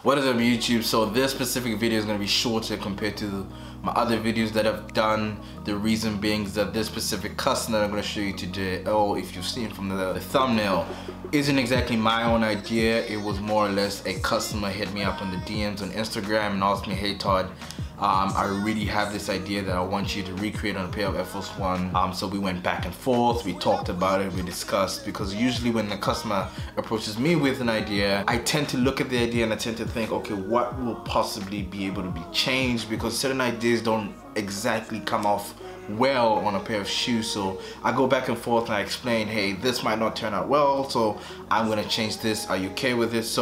What is up YouTube? So this specific video is going to be shorter compared to my other videos that I've done. The reason being is that this specific custom that I'm going to show you today, if you've seen from the thumbnail, isn't exactly my own idea. It was more or less a customer hit me up on the DMs on Instagram and asked me, hey Todd, I really have this idea that I want you to recreate on a pair of Air Force One. So we went back and forth, we talked about it, we discussed, because usually when the customer approaches me with an idea, I tend to look at the idea and I tend to think, okay, what will possibly be able to be changed, because certain ideas don't exactly come off well on a pair of shoes. So I go back and forth and I explain, hey, this might not turn out well, so I'm gonna change this. Are you okay with this?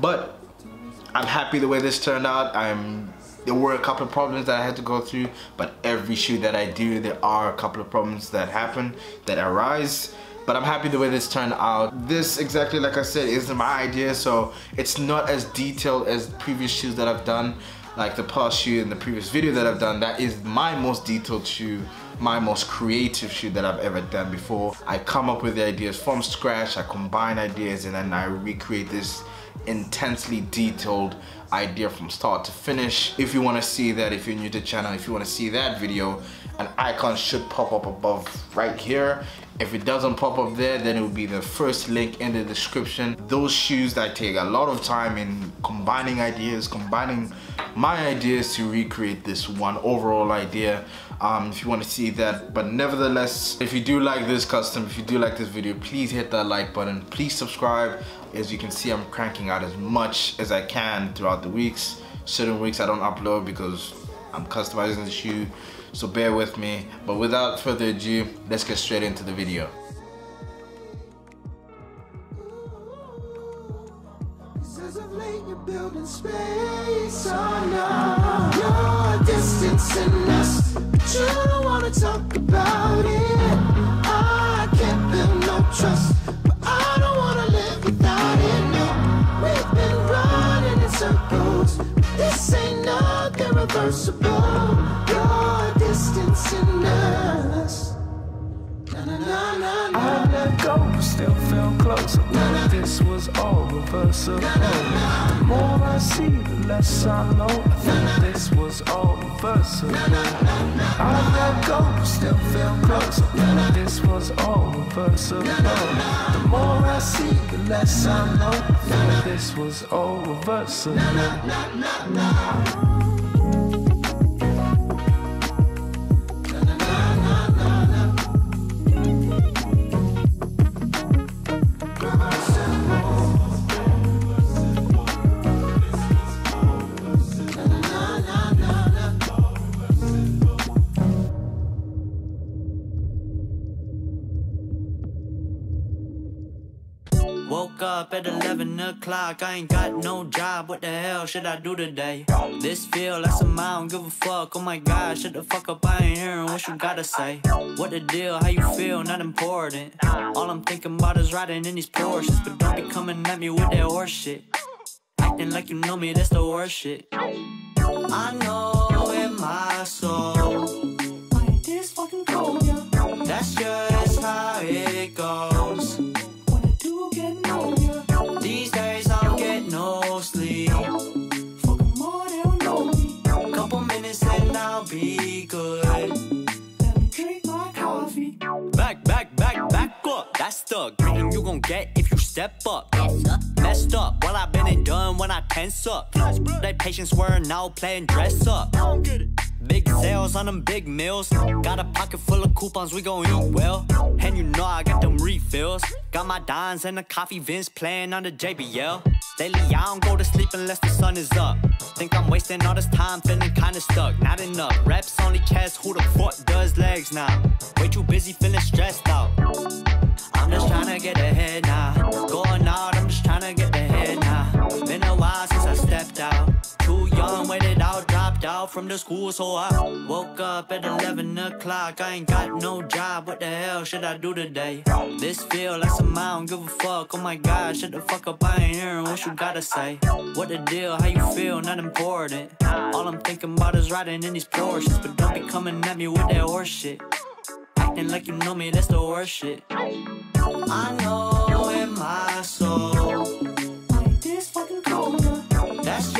But I'm happy the way this turned out. There were a couple of problems that I had to go through, but every shoe that I do, there are a couple of problems that happen, that arise. But I'm happy the way this turned out. This, exactly like I said, isn't my idea, so it's not as detailed as previous shoes that I've done. Like the past shoe in the previous video that I've done, that is my most detailed shoe, my most creative shoe that I've ever done before. I come up with the ideas from scratch, I combine ideas, and then I recreate this intensely detailed idea from start to finish. If you want to see that, if you're new to the channel, if you want to see that video, an icon should pop up above right here. If it doesn't pop up there, then it will be the first link in the description. Those shoes that take a lot of time in combining ideas, combining my ideas to recreate this one overall idea. If you want to see that. But nevertheless, if you do like this custom, if you do like this video, please hit that like button, please subscribe. As you can see, I'm cranking out as much as I can throughout the weeks. Certain weeks I don't upload because I'm customizing the shoe, so bear with me. But without further ado, let's get straight into the video. As of late, you're building space on your distance and us, but you don't wanna talk about it. I can't build no trust, but I don't wanna live without it. No, we've been running in circles, but this ain't nothing reversible. Your distance and us. I let go, but still feel close. This was all reversible. The more I see, the less I know. I think this was all reversible. I let go, but still feel close. This was all reversible. The more I see, the less I know. I think this was all reversible. Woke up at 11 o'clock, I ain't got no job, what the hell should I do today? This feel like some I don't give a fuck, oh my god, shut the fuck up, I ain't hearing what you gotta say. What the deal, how you feel, not important. All I'm thinking about is riding in these Porsches, but don't be coming at me with that horse shit. Acting like you know me, that's the worst shit. I know in my soul, I ain't this fucking cold, yeah. That's just how it goes. These days I don't get no sleep. Fuck 'em all, they don't know me. Couple minutes and I'll be good. Let me drink my coffee. Back up. That's the greeting you gon' get if you step up. Messed up, well I've been and done when I tense up. That patience were now playing dress up. I don't get it. Big sales on them big meals. Got a pocket full of coupons, we gon' eat well. And you know I got them refills. Got my dimes and the coffee Vince playing on the JBL. Lately I don't go to sleep unless the sun is up. Think I'm wasting all this time feeling kinda stuck. Not enough reps, only cast who the fuck does legs now. Way too busy feeling stressed out. I'm just tryna get ahead now. Going out, I'm just tryna get ahead now. Been a while since I stepped out. Too young, waited out, dropped out from the school, so I woke up at 11 o'clock. I ain't got no job, what the hell should I do today? This feel like some I don't give a fuck, oh my god, shut the fuck up, I ain't hearing what you gotta say. What the deal, how you feel, not important. All I'm thinking about is riding in these Porsches, but don't be coming at me with that horse shit. Acting like you know me, that's the worst shit. I know in my soul, I ain't this fucking cold. That's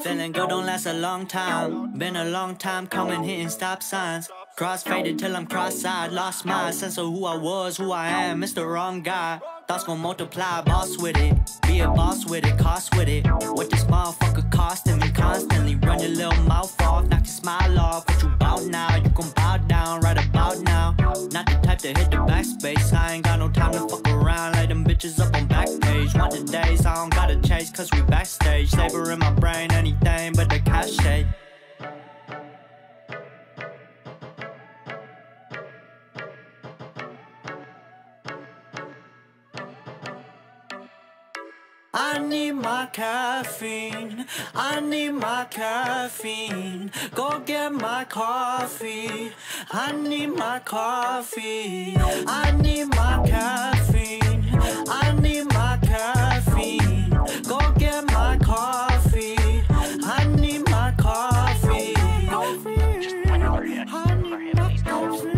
Feeling good don't last a long time. Been a long time coming, hitting stop signs. Cross faded till I'm cross-eyed. Lost my sense of who I was, who I am. It's the wrong guy. Thoughts gon' multiply, boss with it. Be a boss with it, cost with it. What this motherfucker costing me constantly. Run your little mouth off, knock your smile off. What you bout now? You gon' bow down right about now. Not the type to hit the backspace. I ain't got no time to fuck around. Like them bitches up on Backpage. Want the days, I don't gotta chase, cause we backstage. Savor in my brain, anything but the cachet. I need my caffeine, I need my caffeine. Go get my coffee, I need my coffee. I need my caffeine, I need my caffeine. Go get my coffee, I need my coffee. I need my coffee.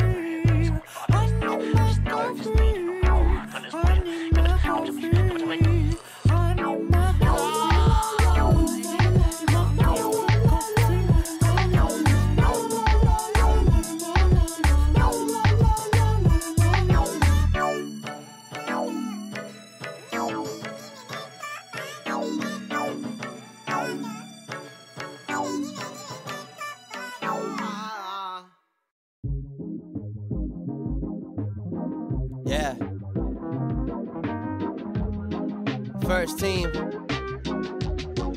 Yeah. First team.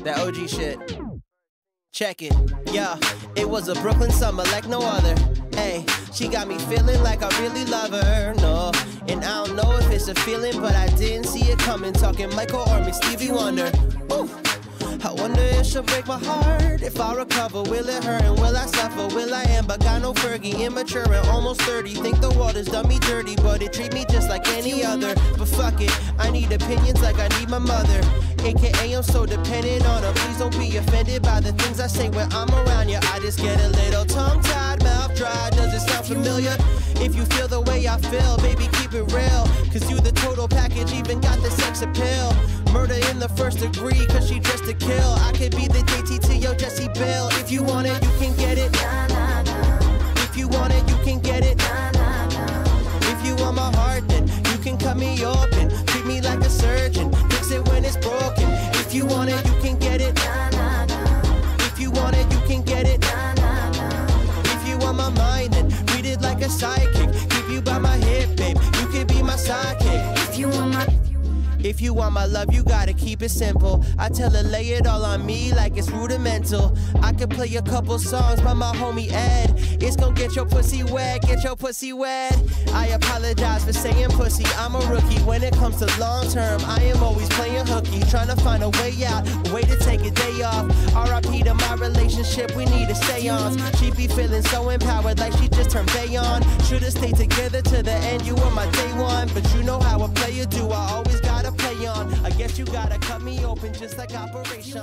That OG shit. Check it. Yeah, it was a Brooklyn summer like no other. Hey, she got me feeling like I really love her. No, and I don't know if it's a feeling, but I didn't see it coming. Talking Michael or Stevie Wonder. Ooh. I wonder if she'll break my heart. If I recover, will it hurt and will I suffer? Will I am, but got no Fergie. Immature and almost 30. Think the water's done me dirty, but it treat me just like any other. But fuck it, I need opinions like I need my mother. AKA I'm so dependent on her. Please don't be offended by the things I say when I'm around you. I just get a little tongue-tied, mouth dry. Does it sound familiar? If you feel the way I feel, baby, keep it real. Cause you the total package, even got the sex appeal. Murder in the first degree, cause she dressed to kill. I could be the JT to your Jesse Bill. If you want it, you can get it. If you want it, you can get it. If you want my heart, then you can cut me open. Treat me like a surgeon, fix it when it's broken. If you want it, you can get it. If you want it, you can get it. If you want my mind, then read it like a sidekick. Keep you by my hip, babe, you can be my sidekick. If you want my love, you gotta keep it simple. I tell her lay it all on me like it's rudimental. I could play a couple songs by my homie Ed. It's gonna get your pussy wet, get your pussy wet. I apologize for saying pussy, I'm a rookie. When it comes to long term, I am always playing hooky. Trying to find a way out, a way to take a day off. RIP to my relationship, we need a seance. She be feeling so empowered like she just turned bay on. Should've stayed together to the end, you were my day one. But you know how a player do, I always gotta play on. I guess you gotta cut me open just like Operation.